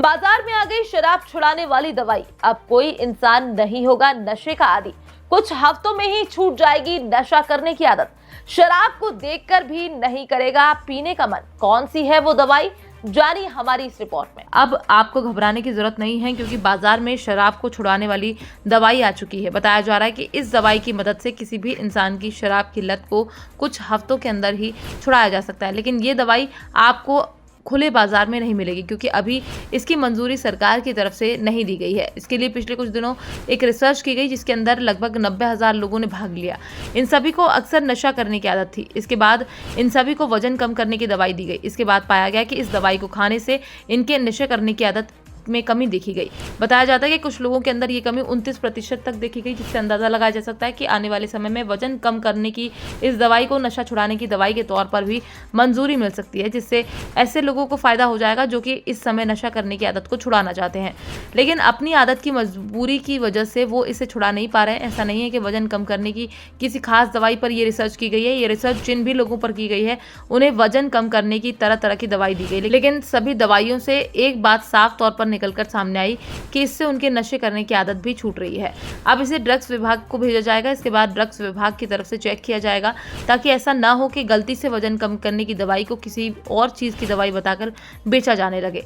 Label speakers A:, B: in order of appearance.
A: बाजार में आ गई शराब छुड़ाने वाली दवाई। अब कोई इंसान नहीं होगा नशे का आदी। कुछ हफ्तों में ही छूट जाएगी नशा करने की आदत। शराब को देखकर भी नहीं करेगा पीने का मन। कौन सी है वो दवाई, जानी हमारी इस रिपोर्ट में। अब आपको घबराने की जरूरत नहीं है, क्योंकि बाजार में शराब को छुड़ाने वाली दवाई आ चुकी है। बताया जा रहा है कि इस दवाई की मदद से किसी भी इंसान की शराब की लत को कुछ हफ्तों के अंदर ही छुड़ाया जा सकता है। लेकिन ये दवाई आपको खुले बाजार में नहीं मिलेगी, क्योंकि अभी इसकी मंजूरी सरकार की तरफ से नहीं दी गई है। इसके लिए पिछले कुछ दिनों एक रिसर्च की गई, जिसके अंदर लगभग 90,000 लोगों ने भाग लिया। इन सभी को अक्सर नशा करने की आदत थी। इसके बाद इन सभी को वजन कम करने की दवाई दी गई। इसके बाद पाया गया कि इस दवाई को खाने से इनके नशे करने की आदत में कमी देखी गई। बताया जाता है कि कुछ लोगों के अंदर ये कमी 29% तक देखी गई, जिससे अंदाजा लगाया जा सकता है कि आने वाले समय में वजन कम करने की इस दवाई को नशा छुड़ाने की दवाई के तौर पर भी मंजूरी मिल सकती है, जिससे ऐसे लोगों को फायदा हो जाएगा जो कि इस समय नशा करने की आदत को छुड़ाना चाहते हैं, लेकिन अपनी आदत की मजबूरी की वजह से वो इसे छुड़ा नहीं पा रहे हैं। ऐसा नहीं है कि वजन कम करने की किसी खास दवाई पर यह रिसर्च की गई है। ये रिसर्च जिन भी लोगों पर की गई है उन्हें वजन कम करने की तरह तरह की दवाई दी गई, लेकिन सभी दवाइयों से एक बात साफ तौर पर निकलकर सामने आई कि इससे उनके नशे करने की आदत भी छूट रही है। अब इसे ड्रग्स विभाग को भेजा जाएगा। इसके बाद ड्रग्स विभाग की तरफ से चेक किया जाएगा, ताकि ऐसा ना हो कि गलती से वजन कम करने की दवाई को किसी और चीज की दवाई बताकर बेचा जाने लगे।